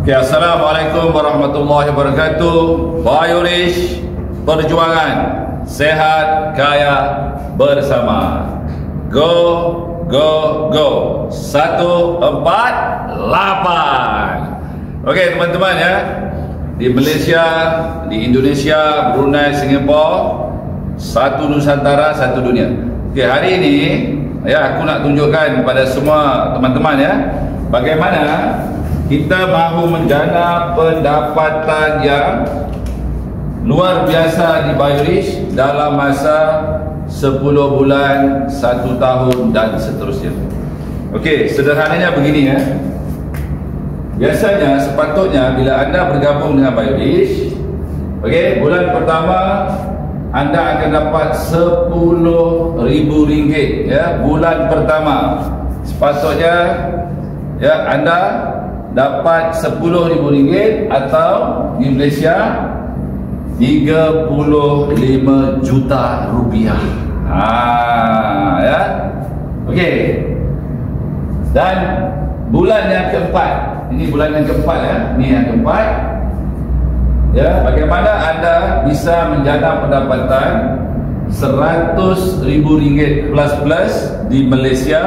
Okay, Assalamualaikum warahmatullahi wabarakatuh. Biorish, perjuangan sehat kaya bersama. Go, go, go. 148. Okey teman-teman ya. Di Malaysia, di Indonesia, Brunei, Singapura, satu Nusantara, satu dunia. Okey, hari ini ya aku nak tunjukkan kepada semua teman-teman ya, bagaimana kita mahu menjana pendapatan yang luar biasa di Biorish dalam masa 10 bulan, 1 tahun dan seterusnya. Okey, sederhananya begini ya. Biasanya sepatutnya bila anda bergabung dengan Biorish, okey, bulan pertama anda akan dapat RM10,000 ya, bulan pertama. Sepatutnya ya anda dapat RM10,000 atau di Malaysia RM35 juta. Ya. Okey. Dan bulan yang keempat, ini bulan yang keempat ya, ini yang keempat. Ya, bagaimana anda bisa menjana pendapatan RM100,000 plus di Malaysia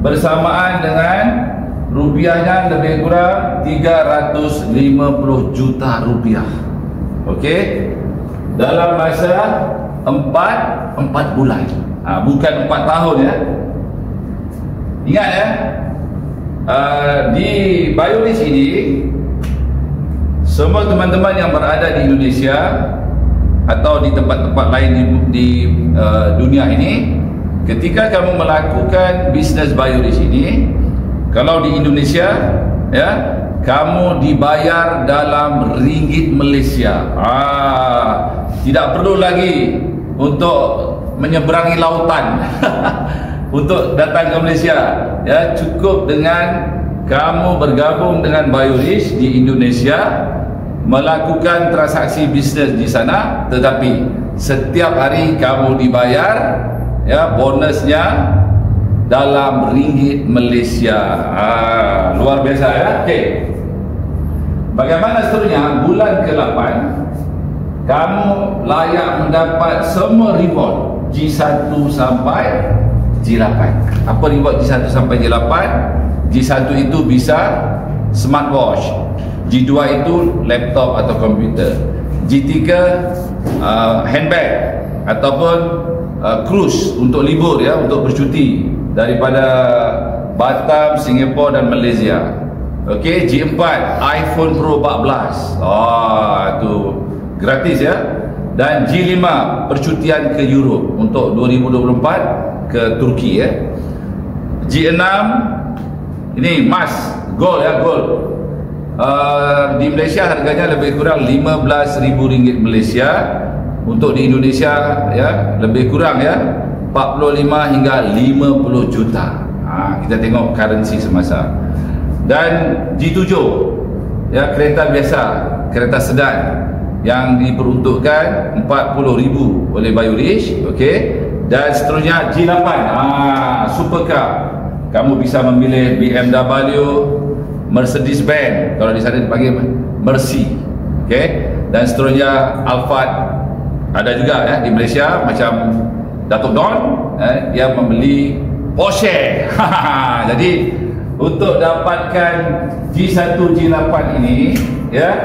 bersamaan dengan rupiahnya lebih kurang RM350 juta. Okey, dalam masa 4 bulan, bukan 4 tahun ya. Ingat ya, di Biorish ini semua teman-teman yang berada di Indonesia atau di tempat-tempat lain di dunia ini, ketika kamu melakukan bisnes Biorish ini, kalau di Indonesia ya, kamu dibayar dalam ringgit Malaysia. Tidak perlu lagi untuk menyeberangi lautan untuk datang ke Malaysia ya. Cukup dengan kamu bergabung dengan Biorish di Indonesia, melakukan transaksi bisnes di sana, tetapi setiap hari kamu dibayar ya, bonusnya dalam ringgit Malaysia. Luar biasa ya. Okey, bagaimana seterusnya? Bulan ke-8 kamu layak mendapat semua reward G1 sampai G8. Apa reward G1 sampai G8? G1 itu bisa smartwatch, G2 itu laptop atau komputer, G3 handbag ataupun cruise untuk libur ya, untuk bercuti daripada Batam, Singapura dan Malaysia. Okey, G4 iPhone Pro 14. Itu gratis ya. Dan G5 percutian ke Europe untuk 2024 ke Turki ya. G6 ini emas, gold ya, gold. Di Malaysia harganya lebih kurang RM15,000 Malaysia. Untuk di Indonesia ya lebih kurang ya 45 hingga 50 juta. Kita tengok currency semasa. Dan G7 ya, kereta biasa, kereta sedan yang diperuntukkan RM40,000 oleh Biorish. Okey. Dan seterusnya G8 supercar. Kamu bisa memilih BMW, Mercedes-Benz, kalau di sana dipanggil Mercy. Okey. Dan seterusnya Alphard. Ada juga ya di Malaysia, macam Datuk Don, dia membeli Porsche. Jadi untuk dapatkan G1, G8 ini ya,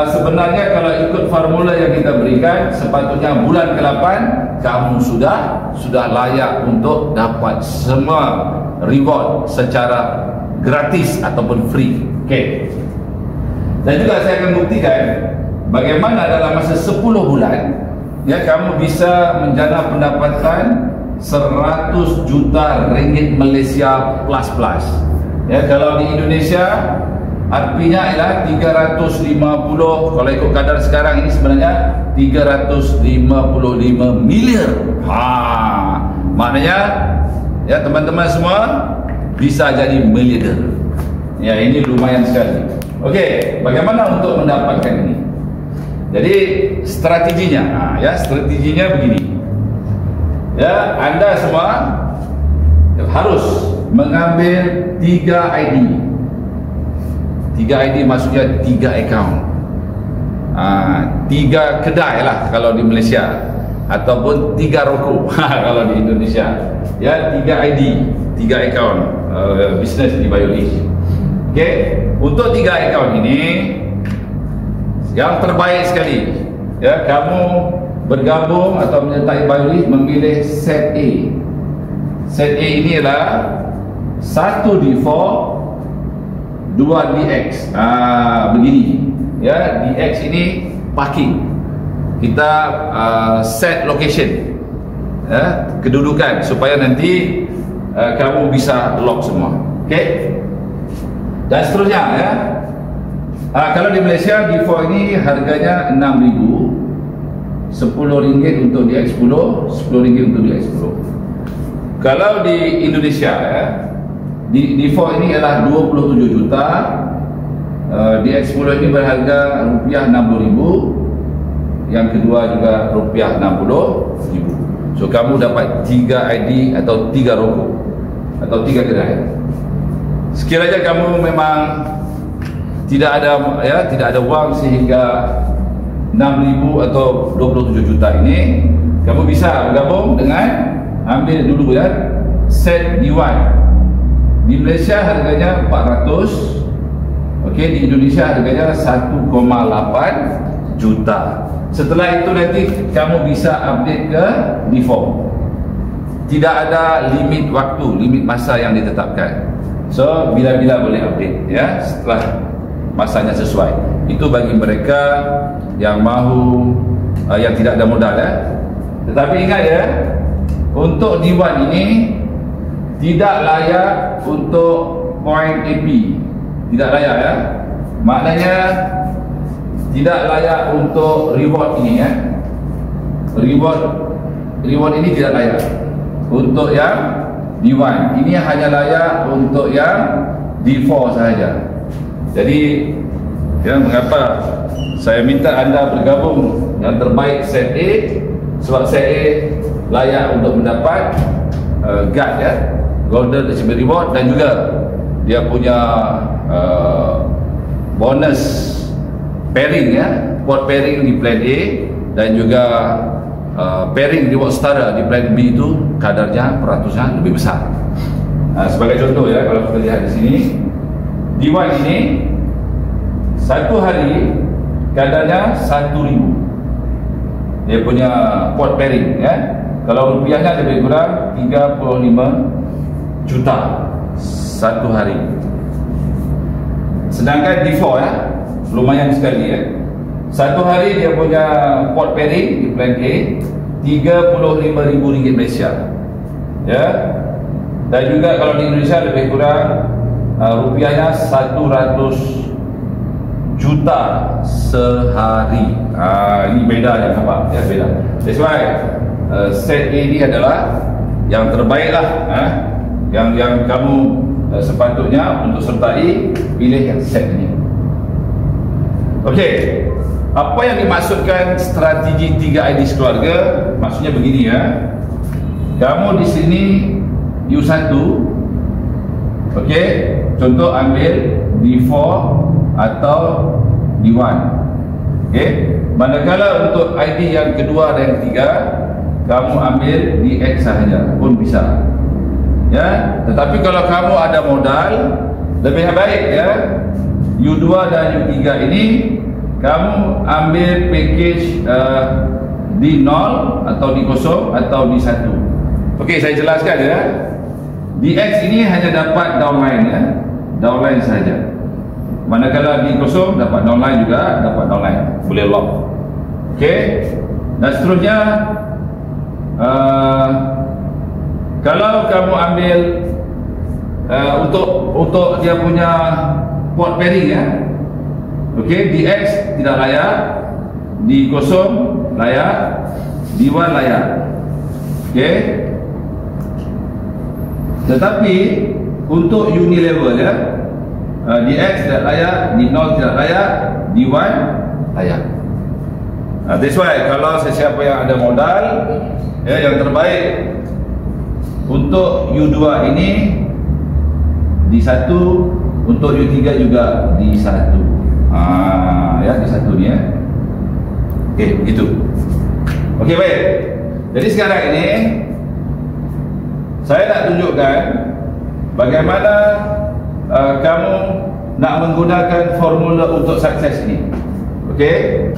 sebenarnya kalau ikut formula yang kita berikan, sepatutnya bulan ke-8 kamu sudah layak untuk dapat semua reward secara gratis ataupun free. Okey. Dan juga saya akan buktikan bagaimana dalam masa 10 bulan ya, kamu bisa menjana pendapatan RM100 juta Malaysia plus. Ya, kalau di Indonesia artinya ialah 350, kalau ikut kadar sekarang ini sebenarnya 355 miliar. Maknanya ya teman-teman semua bisa jadi miliarder. Ya, ini lumayan sekali. Okey, bagaimana untuk mendapatkan ini? Jadi strateginya, ya strateginya begini. Ya, anda semua harus mengambil 3 ID. 3 ID maksudnya 3 akaun. 3 kedai lah kalau di Malaysia, ataupun 3 rokok kalau di Indonesia. Ya, 3 ID, 3 akaun bisnes di BioLease. Okey, untuk 3 akaun ini yang terbaik sekali, ya, kamu bergabung atau menyertai BioLease memilih set A. Set A ini adalah 1 D4 2 DX. Begini, ya, DX ini parking. Kita set location, ya, kedudukan supaya nanti kamu bisa lock semua. Okey, dan seterusnya, ya. Kalau di Malaysia D4 ini harganya RM6,000, RM10 untuk DX10, RM10 untuk DX10. Kalau di Indonesia, ya, D4 ini adalah 27 juta, DX10 ini berharga RM60,000, yang kedua juga RM60,000. So kamu dapat 3 ID atau 3 rokok atau 3 kedai. Sekiranya kamu memang tidak ada wang sehingga 6,000 atau 27 juta ini, kamu bisa bergabung dengan, ambil dulu, ya, set D1. Di Malaysia harganya 400. Okey, di Indonesia harganya 1,8 juta. Setelah itu nanti kamu bisa update ke D4. Tidak ada limit waktu, limit masa yang ditetapkan. So bila-bila boleh update, ya, setelah masanya sesuai. Itu bagi mereka yang mahu, yang tidak ada modal, ya. Tetapi ingat, ya, untuk D1 ini tidak layak untuk point AP. Tidak layak, ya. Maknanya tidak layak untuk reward ini, ya. Reward ini tidak layak untuk yang D1. Ini hanya layak untuk yang D4 sahaja. Jadi, ya, mengapa saya minta anda bergabung yang terbaik set A, sebab set A layak untuk mendapat guard, ya, Golden Achievement Reward, dan juga dia punya bonus pairing, ya, port pairing di plan A, dan juga pairing reward setara di plan B itu kadarnya, peratusnya lebih besar. Sebagai contoh, ya, kalau kita lihat di sini, D1 ini satu hari kadarnya 1,000. Dia punya port pairing, ya. Kalau rupiahnya lebih kurang 35 juta satu hari. Sedangkan D4, ya, lumayan sekali, ya. Satu hari dia punya port pairing di plan A RM35,000 Malaysia, ya. Dan juga kalau di Indonesia lebih kurang rupiahnya 100 juta sehari. Ini beda, ya, nampak, ya, beda. That's why set A ini adalah yang terbaik lah, yang kamu sepatutnya untuk sertai, pilih yang set ini. Okey, apa yang dimaksudkan strategi 3 ID sekeluarga? Maksudnya begini, ya. Kamu di sini U1, okey, contoh ambil D4 atau D1. Okey, manakala untuk ID yang kedua dan ketiga, kamu ambil DX sahaja pun bisa, ya. Tetapi kalau kamu ada modal, lebih baik, ya, U2 dan U3 ini kamu ambil package D0 atau D0 atau D1. Okey, saya jelaskan, ya. DX ini hanya dapat downline, ya, downline saja. Manakala D0 dapat downline juga, dapat downline, boleh lock. Okey, dan seterusnya, kalau kamu ambil untuk dia punya port pairing, ya. Okey, DX tidak layak, D0 layak, D1 layak. Okey, tetapi untuk unilevel, ya, DX tidak layak, D0 tidak layak, D1 layak. That's why kalau sesiapa yang ada modal, ya, yang terbaik untuk U2 ini D1 Untuk U3 juga D1. Ya, D1 ni ya. Okey, itu. Okey, baik. Jadi sekarang ini saya nak tunjukkan bagaimana kamu nak menggunakan formula untuk sukses ini. Okey?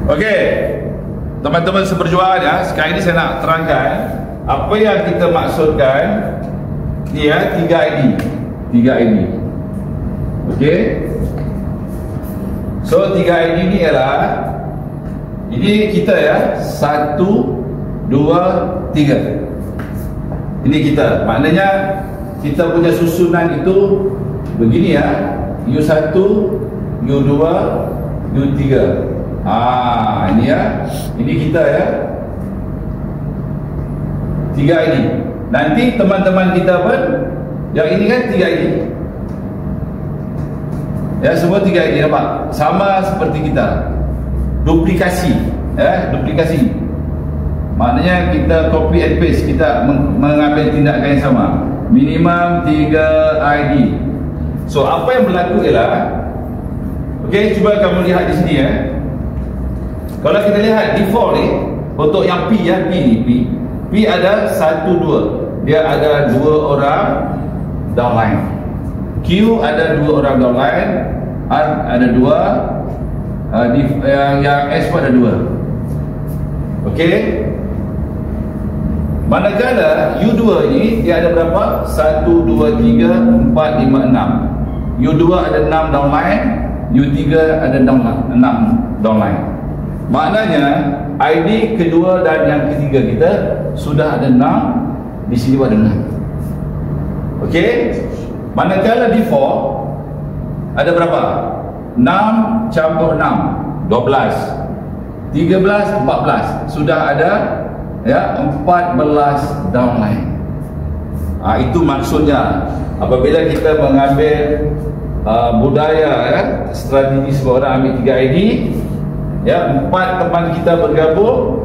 Okey. Teman-teman seperjuangan ya, sekarang ini saya nak terangkan apa yang kita maksudkan ni ya, 3 ID. 3 ID. Okey? So 3 ID ni ialah, ini kita ya, 1 2 3. Ini kita. Maknanya kita punya susunan itu begini ya. U1, U2, U3. Ini ya. Ini kita ya. 3 ini. Nanti teman-teman kita pun yang ini kan 3 ini. Ya, semua 3 ini nampak. Sama seperti kita. Duplikasi, ya, duplikasi. Maknanya kita copy and paste, kita mengambil tindakan yang sama. Minimum 3 ID. So apa yang berlaku ialah, okey, cuba kamu lihat di sini ya. Kalau kita lihat default ni, untuk yang P ya, P ada 1 2. Dia ada 2 orang downline. Q ada 2 orang downline, R ada 2, yang S pun ada 2. Okey. Manakala U2 ni dia ada berapa? 1 2 3 4 5 6. U2 ada 6 downline, U3 ada 6 downline. Maknanya ID kedua dan yang ketiga kita sudah ada 6, di sini pun ada 6. Okey? Manakala default ada berapa? 6 campur 6 12, 13 14. Sudah ada ya 14 downline. Itu maksudnya apabila kita mengambil budaya ya, strategi semua orang ambil 3 ID ya, 4 teman kita bergabung,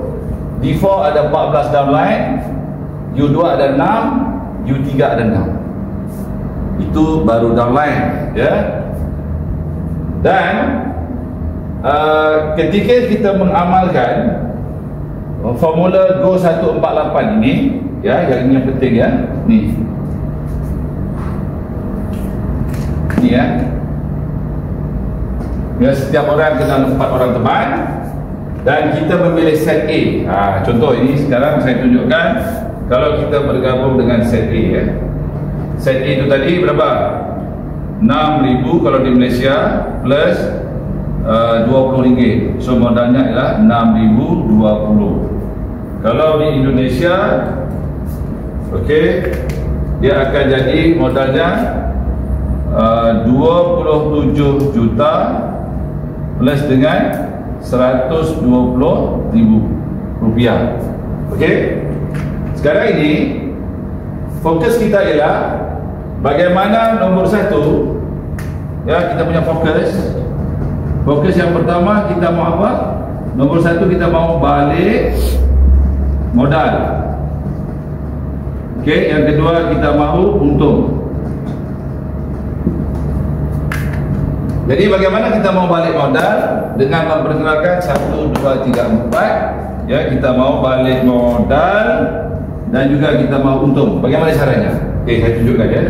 default ada 14 downline, U2 ada 6, U3 ada 6. Itu baru downline ya. Dan ketika kita mengamalkan formula Go 148 ini ya, yang ini yang penting ya, ni ya. Ya, setiap orang kenal 4 orang teman dan kita memilih set A. Contoh ini sekarang saya tunjukkan kalau kita bergabung dengan set A ya. Set A itu tadi berapa? 6,000 kalau di Malaysia plus RM20. So modalnya adalah 6,020. Kalau di Indonesia, okey, dia akan jadi modalnya 27 juta plus dengan RM120,000. Okey. Sekarang ini fokus kita ialah bagaimana nombor 1 ya, kita punya fokus. Fokus yang pertama kita mau apa? Nombor 1 kita mau balik modal. Okey, yang kedua kita mau untung. Jadi bagaimana kita mau balik modal? Dengan memperkenalkan 1 2 3 4 ya, kita mau balik modal dan juga kita mau untung. Bagaimana caranya? Okey, saya tunjukkan ya.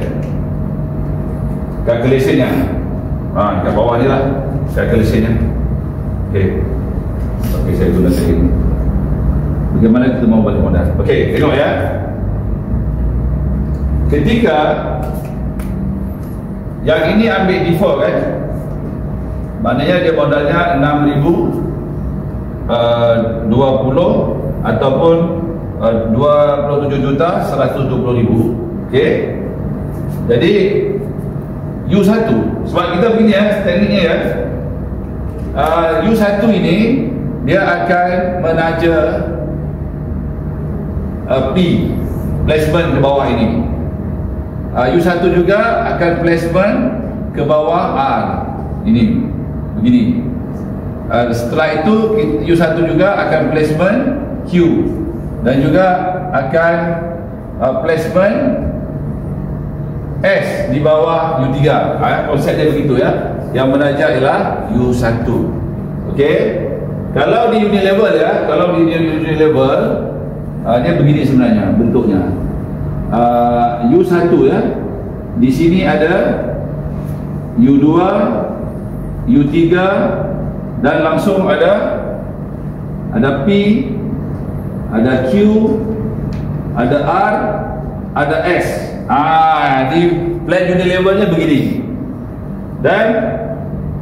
Calculation-nya. Kat bawah ni lah calculation-nya. Okey. Okey, saya gunakan ini. Bagaimana kita mau balik modal? Okey, tengok ya. Ketika yang ini ambil default kan, maknanya dia modalnya 6,020 ataupun 27,120,000. Okey. Jadi U1, sebab kita begini ya, tekniknya ya. U1 ini dia akan menaja P placement ke bawah ini. U1 juga akan placement ke bawah R ini begini. Setelah itu U1 juga akan placement Q dan juga akan placement S di bawah U3. Konsep dia begitu ya. Yang menajak ialah U1. Okey. Kalau di unit level ya, kalau di unit level dia begini sebenarnya bentuknya. U1 ya. Di sini ada U2, U3 dan langsung ada P, ada Q, ada R, ada S. Di plan unit levelnya begini. Dan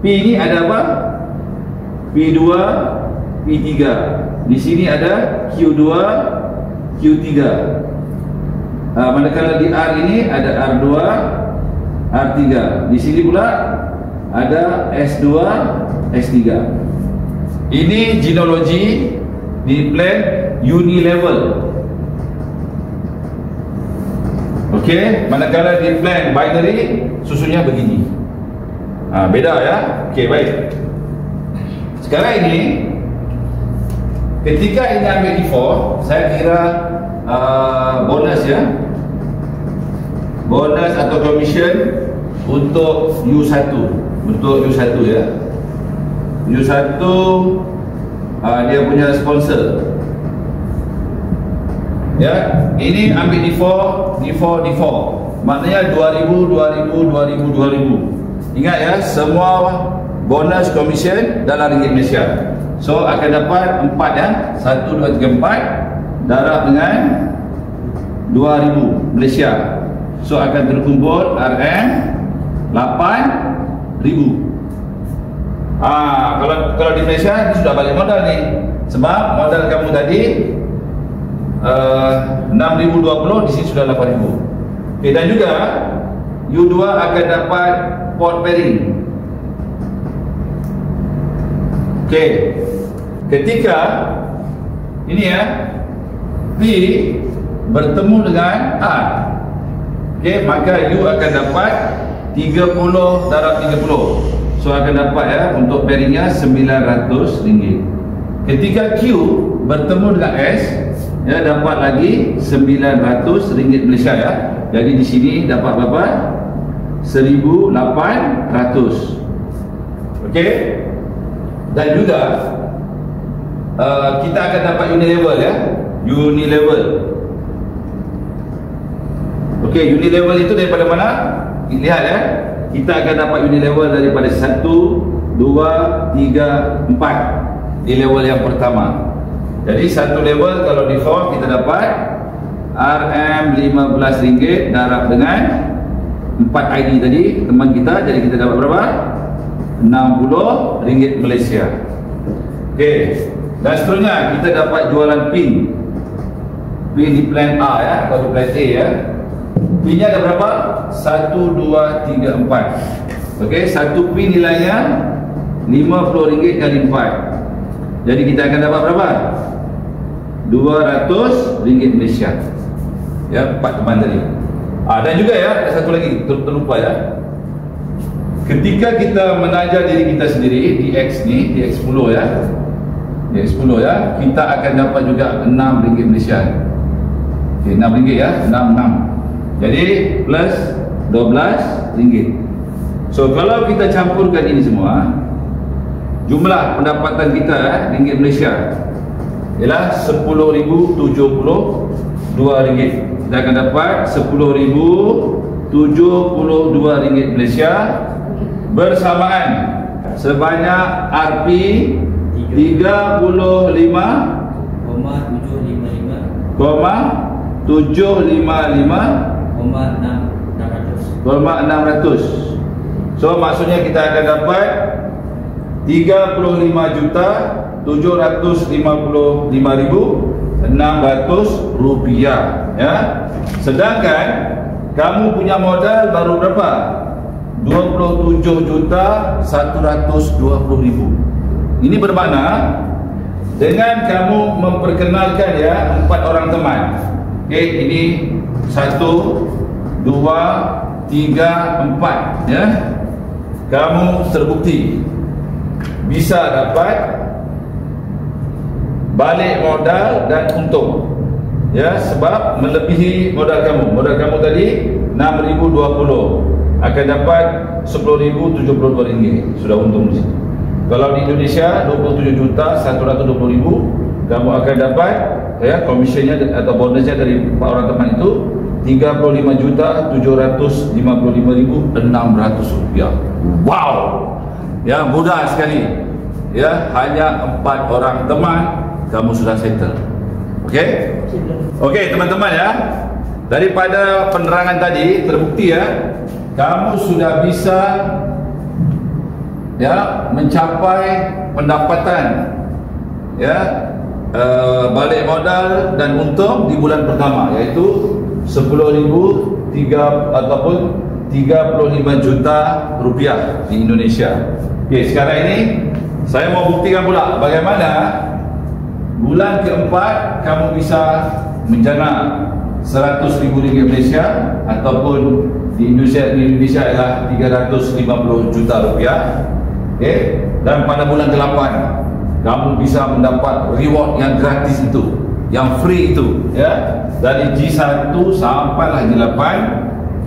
P ini ada apa? P2, P3. Di sini ada Q2, Q3. Manakala di R ini ada R2, R3. Di sini pula ada S2, S3. Ini genealogi di plan unilevel. Okey, manakala di plan binary susunnya begini. Beda ya. Okey, baik. Sekarang ini ketika ini ambil default, saya kira bonus ya. Bonus atau commission untuk U1. Untuk U1 ya. U1 dia punya sponsor. Ya, ini ambil default. Maknanya 2000. Ingat ya, semua bonus commission dalam ringgit Malaysia. So akan dapat 4 ya. 1 2 3 4 darab dengan 2000 Malaysia. So akan terkumpul RM 8000. Kalau di Malaysia ini sudah balik modal nih. Sebab modal kamu tadi 6020, di sini sudah 8000. Okay, dan juga U2 akan dapat port pairing. Okey. Ketika ini ya, P bertemu dengan R. Okey, maka U akan dapat 30 darab 30. So akan dapat ya, untuk pairingnya RM900. Ketika Q bertemu dengan S, ya dapat lagi RM900 Malaysia ya. Jadi di sini dapat berapa? 1800. Okey. Dan juga kita akan dapat unilevel ya. Unilevel. Okey, unilevel itu daripada mana? Lihat ya. Kita akan dapat unilevel daripada 1, 2, 3, 4 di level yang pertama. Jadi satu level kalau default kita dapat RM15 darab dengan 4 ID tadi teman kita, jadi kita dapat berapa? RM60 Malaysia. Okey. Dan seterusnya kita dapat jualan pin. Pin di plan A ya, atau di plan A ya. Pinnya ada berapa? 1, 2, 3, 4. Okey, satu pin nilainya RM50 kali 4. Jadi kita akan dapat berapa? RM200 Malaysia. Ya, 4 teman tadi. Dan juga ya, ada satu lagi terlupa ya. Ketika kita menajar diri kita sendiri di X ni, di X10 ya. Di X10 ya, kita akan dapat juga RM6 Malaysia. Okey, RM6 ya, 66. Jadi plus RM12. So kalau kita campurkan ini semua, jumlah pendapatan kita ringgit Malaysia ialah RM10,072. Kita akan dapat RM10,072 Malaysia bersamaan sebanyak Rp 35,755,600. So maksudnya kita akan dapat 35,755,600 rupiah ya. Sedangkan kamu punya modal baru berapa? 27,120,000. Ini bermakna dengan kamu memperkenalkan ya 4 orang teman. Okey, ini 1, 2, 3, 4 ya. Kamu terbukti bisa dapat balik modal dan untung ya, sebab melebihi modal kamu. Modal kamu tadi 6.020 akan dapat 10.072 ringgit. Sudah untung di situ. Kalau di Indonesia 27.120.000, kamu akan dapat komisinya atau bonusnya dari 4 orang teman itu 35.755.600 rupiah. Wow, ya mudah sekali. Ya, hanya 4 orang teman kamu sudah settle. Okey? Okey teman-teman ya. Daripada penerangan tadi terbukti kamu sudah bisa mencapai pendapatan balik modal dan untung di bulan pertama, iaitu 10.003 ataupun 35 juta rupiah di Indonesia. Okey, sekarang ini saya mau buktikan pula bagaimana bulan keempat kamu bisa menjana 100,000 ringgit Malaysia, ataupun di Indonesia adalah 350 juta rupiah. Okey, dan pada bulan ke-8 kamu bisa mendapat reward yang gratis itu, yang free itu, dari G1 sampailah G8,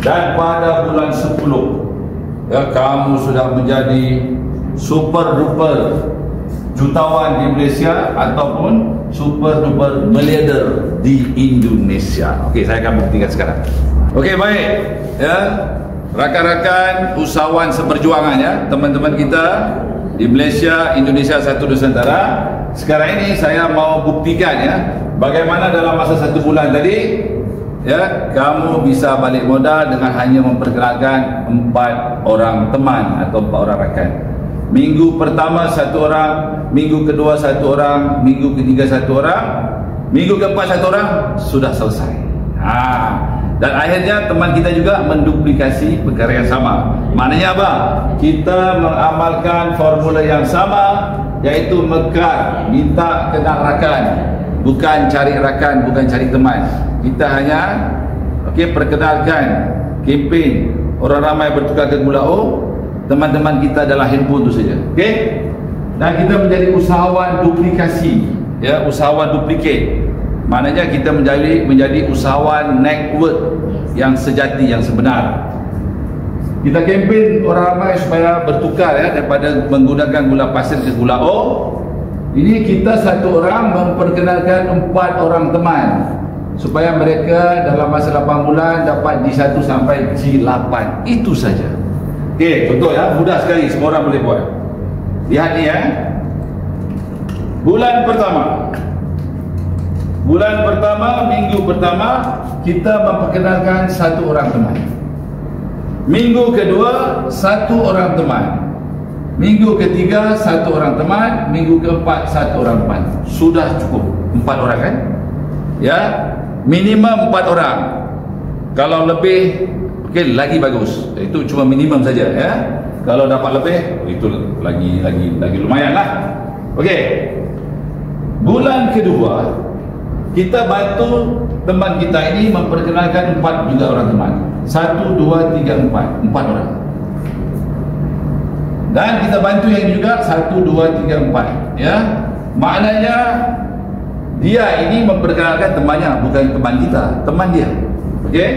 dan pada bulan 10 kamu sudah menjadi super duper jutawan di Malaysia ataupun super duper miliarder di Indonesia. Okey, saya akan buktikan sekarang. Okey, baik rakan-rakan usahawan seperjuangan teman-teman kita di Malaysia, Indonesia, satu Nusantara. Sekarang ini saya mau buktikan bagaimana dalam masa 1 bulan tadi kamu bisa balik modal dengan hanya memperkenalkan 4 orang teman atau 4 orang rakan. Minggu pertama 1 orang, minggu kedua 1 orang, minggu ketiga 1 orang, minggu keempat 1 orang, sudah selesai. Dan akhirnya teman kita juga menduplikasi perkara yang sama. Maknanya apa? Kita mengamalkan formula yang sama, iaitu mekar, minta kenal rakan, bukan cari rakan, bukan cari teman. Kita hanya perkenalkan kempen orang ramai bertukar ke Gula O. Teman-teman kita adalah handphone itu saja. Okey? Dan kita menjadi usahawan duplikasi, usahawan duplikat. Maknanya kita menjadi usahawan network yang sejati, yang sebenar. Kita kempen orang ramai supaya bertukar daripada menggunakan gula pasir ke Gula O. Ini kita 1 orang memperkenalkan 4 orang teman supaya mereka dalam masa 8 bulan dapat G1 sampai G8. Itu saja. Okey, contoh mudah sekali, semua orang boleh buat. Lihat ni Bulan pertama, minggu pertama kita memperkenalkan 1 orang teman. Minggu kedua 1 orang teman. Minggu ketiga 1 orang teman, minggu keempat 1 orang teman. Sudah cukup 4 orang kan? Minimum 4 orang. Kalau lebih lagi bagus. Itu cuma minimum saja Kalau dapat lebih, itu lagi lumayan lah. Okey. Bulan kedua kita bantu teman kita ini memperkenalkan 4 juga orang teman. 1, 2, 3, 4 orang. Dan kita bantu yang juga 1, 2, 3, 4 Maknanya dia ini memperkenalkan temannya, bukan teman kita, teman dia. Okey.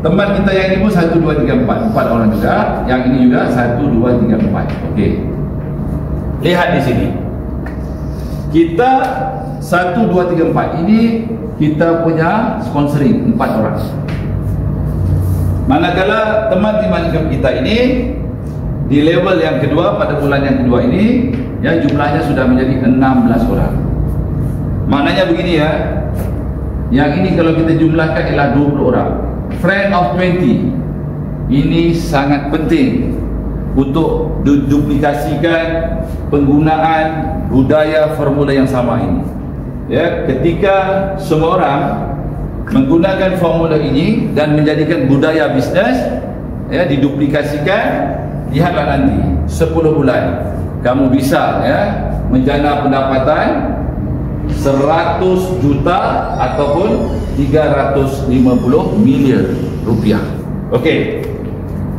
Teman kita yang ini pun 1, 2, 3, 4 orang juga. Yang ini juga 1, 2, 3, 4. Okey. Lihat di sini. Kita 1, 2, 3, 4 ini kita punya sponsoring 4 orang. Manakala teman-teman kita ini di level yang kedua, pada bulan yang kedua ini jumlahnya sudah menjadi 16 orang. Maknanya begini yang ini kalau kita jumlahkan ialah 20 orang. Friend of 20 ini sangat penting untuk duplikasikan penggunaan budaya formula yang sama ini. Ketika semua orang menggunakan formula ini dan menjadikan budaya bisnes diduplikasikan, lihatlah nanti 10 bulan kamu bisa menjana pendapatan 100 juta ataupun 350 miliar rupiah. Okey.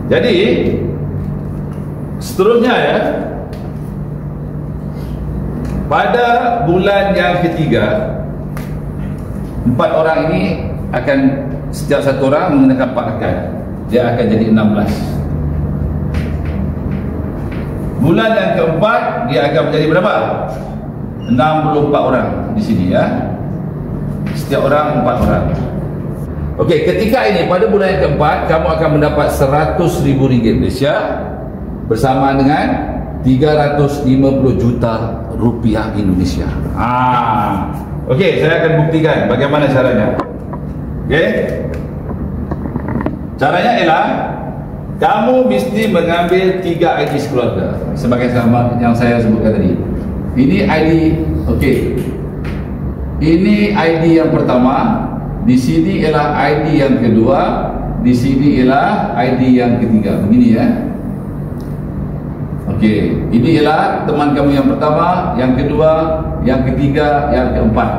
Jadi seterusnya pada bulan yang ketiga 4 orang ini akan setiap satu orang menggunakan 4 akad, dia akan jadi 16. Bulan yang keempat dia akan menjadi berapa? 64 orang di sini ya. Setiap orang 4 orang. Okey, ketika ini pada bulan yang keempat kamu akan mendapat RM100,000 Malaysia bersama dengan 350 juta rupiah Indonesia. Okey, saya akan buktikan bagaimana caranya. Okey. Caranya ialah kamu mesti mengambil 3 ID keluarga sebagai sama yang saya sebutkan tadi. Ini ID, okey. Ini ID yang pertama, di sini ialah ID yang kedua, di sini ialah ID yang ketiga. Begini ya. Okey, ini ialah teman kamu yang pertama, yang kedua, yang ketiga, yang keempat.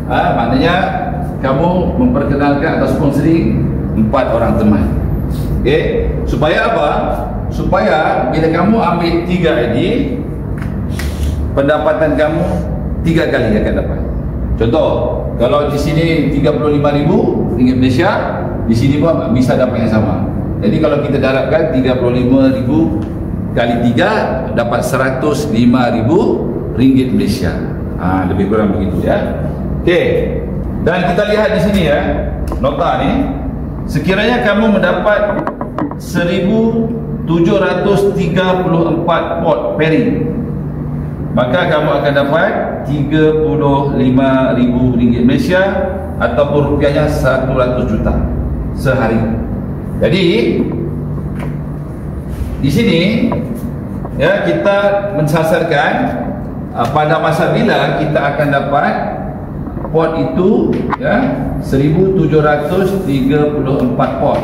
Maknanya kamu memperkenalkan atau sponsoring 4 orang teman. Okey, supaya apa? Supaya bila kamu ambil 3 ID, pendapatan kamu 3 kali akan dapat. Contoh, kalau di sini RM35,000 Malaysia, di sini pun bisa dapat yang sama. Jadi kalau kita darabkan 35,000 kali 3 dapat RM105,000 Malaysia. Lebih kurang begitu ya. Okey. Dan kita lihat di sini ya, nota ni. Sekiranya kamu mendapat 1,734 pot pairing, maka kamu akan dapat RM35,000 Malaysia ataupun rupiahnya 100 juta sehari. Jadi di sini ya kita mensasarkan pada masa bila kita akan dapat pot itu ya 1,734 pot.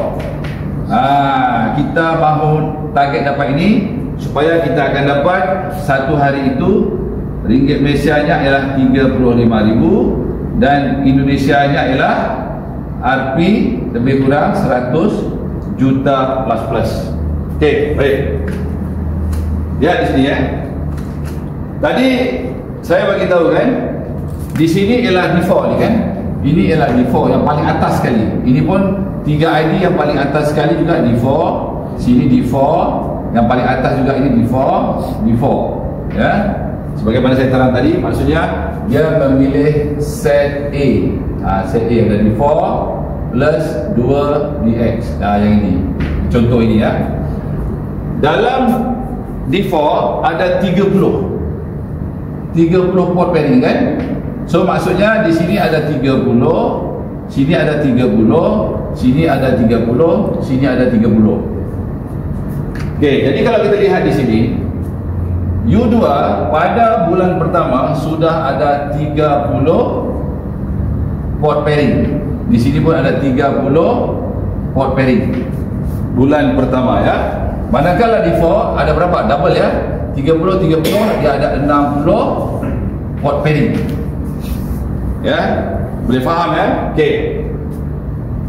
Kita mahu target dapat ini supaya kita akan dapat satu hari itu ringgit Malaysia-nya ialah 35,000 dan Indonesia-nya ialah Rp lebih kurang 100 juta plus. Okey, baik. Lihat di sini ya. Tadi saya bagi tahu kan, di sini ialah D4 ni kan. Ini ialah D4 yang paling atas sekali. Ini pun 3 ID yang paling atas sekali juga D4. Sini D4, yang paling atas juga ini D4 ya. Sebagaimana saya terang tadi, maksudnya dia memilih set A. Set A ada D4 plus 2 DX. Yang ini. Contoh ini ya. Dalam D4 ada 30 pot pairing kan. So maksudnya di sini ada 30, sini ada 30, sini ada 30, sini ada 30. Okey, jadi kalau kita lihat di sini U2 pada bulan pertama sudah ada 30 pot pairing. Di sini pun ada 30 pot pairing bulan pertama ya. Manakala di 4 ada berapa? Double ya. 30 dia ada 60 pot pairing. Ya, boleh faham ya? Okey.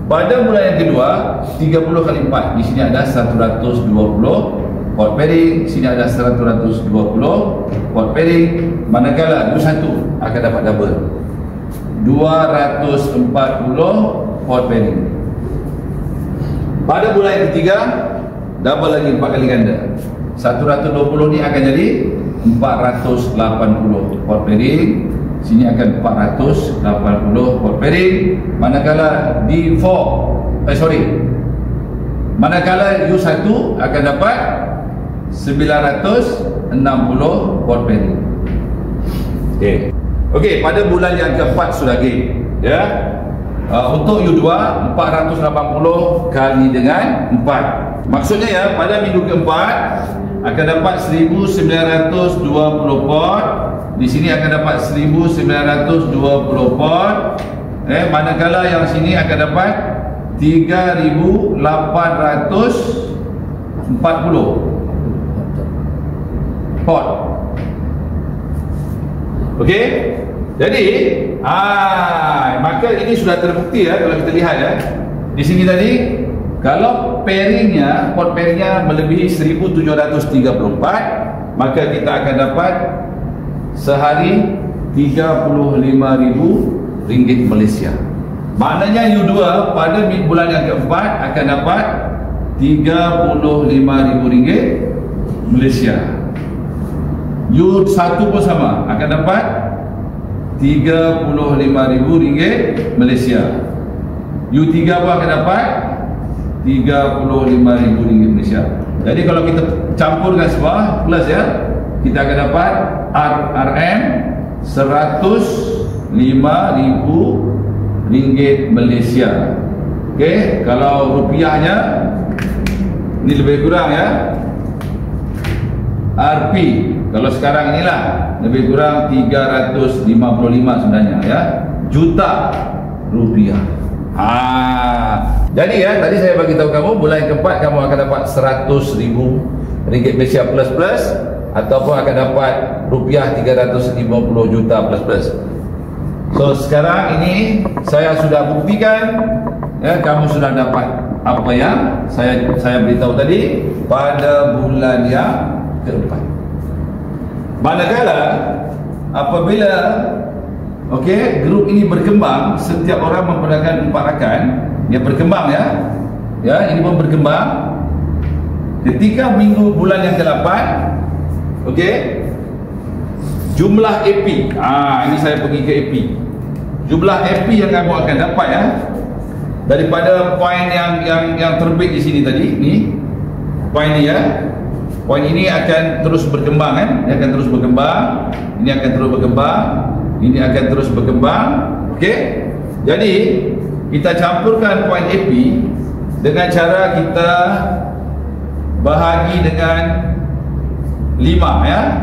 Pada bulan yang kedua 30 kali 4, di sini ada 120 pot pairing, sini ada 120 pot pairing. Manakala U1 akan dapat double 240 pot pairing. Pada bulan yang ketiga double lagi 4 kali ganda. 120 ni akan jadi 480 pot pairing. Sini akan 480 pot pairing. Manakala D4 manakala U1 akan dapat 960 pot pairing. Okey, pada bulan yang keempat sudah gain ya. Untuk U2 480 kali dengan 4. Maksudnya ya, pada minggu keempat akan dapat 1920 pot. Di sini akan dapat 1920 pot. Manakala yang sini akan dapat 3,840 pot. Okey. Jadi, maka ini sudah terbukti ya kalau kita lihat ya. Di sini tadi kalau pairingnya, pot pairingnya melebihi 1,734, maka kita akan dapat sehari RM35,000 Malaysia. Maknanya U2 pada bulan yang keempat akan dapat RM35,000 Malaysia. U1 pun sama, akan dapat RM35,000 Malaysia. U3 pun akan dapat RM35,000 Malaysia. Jadi kalau kita campurkan semua plus ya, kita akan dapat RM RM105,000 Malaysia. Okey, kalau rupiahnya ni lebih kurang ya. Rp kalau sekarang inilah lebih kurang 355 sebenarnya ya, juta rupiah. Jadi ya, tadi saya bagi tahu kamu bulan yang keempat kamu akan dapat RM100,000 Malaysia plus ataupun akan dapat rupiah 350 juta plus. So sekarang ini saya sudah buktikan ya, kamu sudah dapat apa yang saya beritahu tadi pada bulan yang keempat. Manakala apabila grup ini berkembang, setiap orang memperankan 4 rakan, dia berkembang ya, ini pun berkembang. Ketika bulan yang ke-8, jumlah AP, ini saya pergi ke AP. Jumlah AP yang kamu akan dapat ya, daripada poin yang terbit di sini tadi, ni poin ni ya. Poin ini akan terus berkembang kan, ini akan terus berkembang, ini akan terus berkembang, ini akan terus berkembang. Okey. Jadi kita campurkan poin AP dengan cara kita bahagi dengan 5 ya.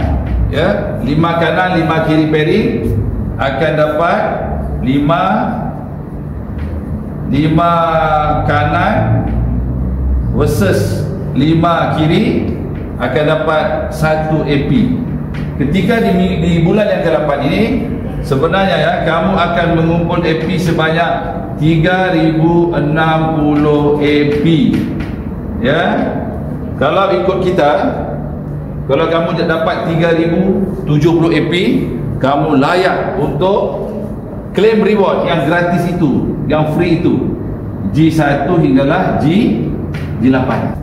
Ya, 5 kanan 5 kiri pairing akan dapat 5 kanan versus 5 kiri akan dapat 1 AP. Ketika di bulan yang ke-8 ini sebenarnya ya, kamu akan mengumpul AP sebanyak 3060 AP ya. Kalau ikut kita, kalau kamu dapat 3070 AP, kamu layak untuk claim reward yang gratis itu, yang free itu, G1 hinggalah G8.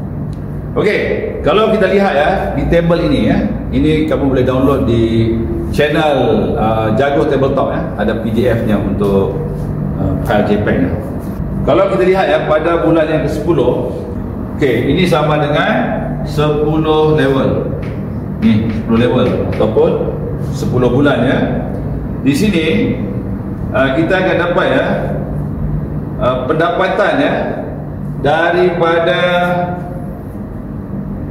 Okey, kalau kita lihat ya di table ini ya, ini kamu boleh download di channel Jago Tabletop ya, ada PDF-nya untuk file JPEG ya. Kalau kita lihat ya pada bulan yang ke-10, ini sama dengan 10 level. Ni 10 level ataupun 10 bulan ya. Di sini kita akan dapat ya pendapatan ya daripada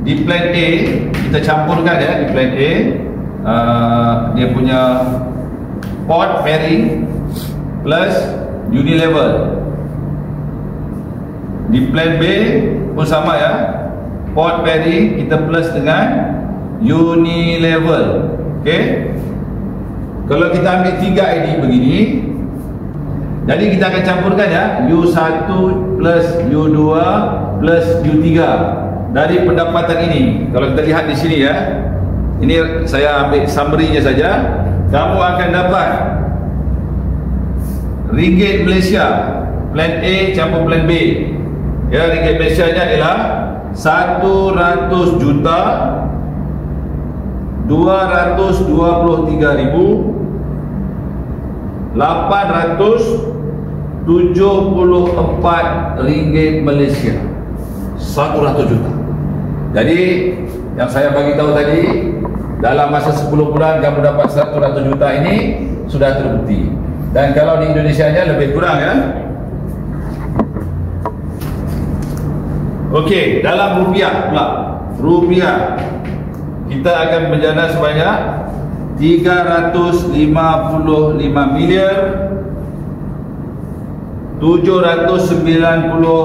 di plan A, kita campurkan ya di plan A, dia punya port pairing plus unilevel. Di plan B pun sama ya, port pairing kita plus dengan unilevel. Okey. Kalau kita ambil 3 ID begini, jadi kita akan campurkan ya, U1 plus U2 plus U3 dari pendapatan ini. Kalau kita lihat di sini ya, ini saya ambil summary-nya saja. Kamu akan dapat ringgit Malaysia plan A campur plan B ya, ringgit Malaysia nya adalah 100,223,874 ringgit Malaysia, 100 juta. Jadi yang saya bagi tahu tadi, dalam masa 10 bulan kamu dapat 100 juta ini sudah terbukti. Dan kalau di Indonesia nya lebih kurang ya. Okey, dalam rupiah pula. Rupiah kita akan berjana sebanyak 3,794,752,700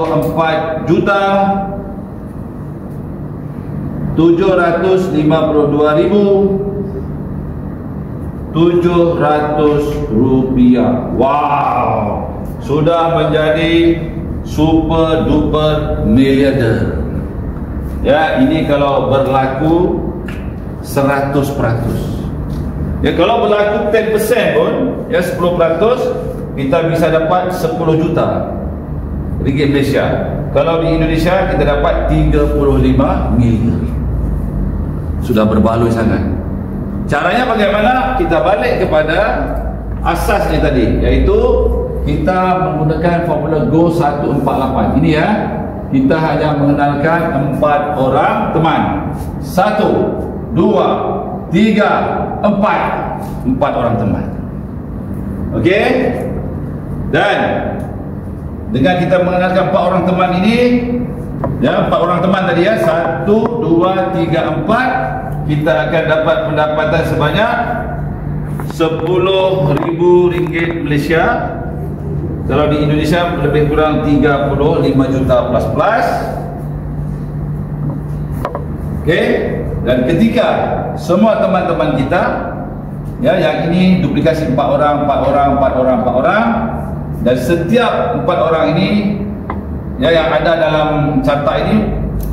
rupiah. Wow, sudah menjadi super duper miliarder. Ya, ini kalau berlaku 100%. Ya, kalau berlaku 10% pun, ya 10%, kita bisa dapat 10 juta ringgit Malaysia. Kalau di Indonesia kita dapat 35 milion. Sudah berbaloi sangat. Caranya bagaimana? Kita balik kepada asasnya tadi, iaitu kita menggunakan formula Go 148. Ini ya, kita hanya mengenalkan 4 orang teman. 1, 2, 3, 4 orang teman. Okey? Dan dengan kita mengenalkan 4 orang teman ini, ya, 4 orang teman tadi ya, 1, 2, 3, 4, kita akan dapat pendapatan sebanyak RM10,000 Malaysia. Kalau di Indonesia lebih kurang 35 juta plus. Okey, dan ketika semua teman-teman kita, ya, yang ini duplikasi 4 orang, dan setiap 4 orang ini, ya, yang ada dalam carta ini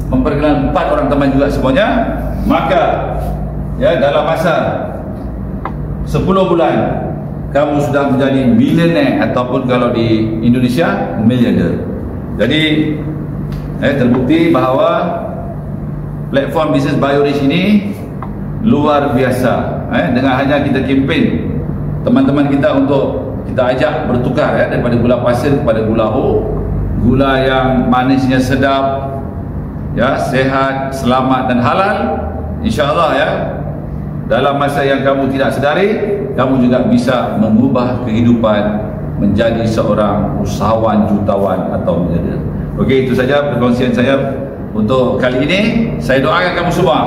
memperkenalkan 4 orang teman juga semuanya, maka ya, dalam masa 10 bulan kamu sudah menjadi millionaire, ataupun kalau di Indonesia miliarder. Jadi terbukti bahawa platform bisnes BioRich ini luar biasa. Dengan hanya kita kempen teman-teman kita untuk kita ajak bertukar, ya, daripada gula pasir kepada gula O, gula yang manisnya sedap, ya, sehat, selamat dan halal. InsyaAllah, ya, dalam masa yang kamu tidak sedari, kamu juga bisa mengubah kehidupan menjadi seorang usahawan jutawan atau miliarder. Okey, itu saja perkongsian saya untuk kali ini. Saya doakan kamu semua,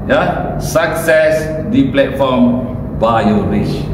ya, sukses di platform BioRich.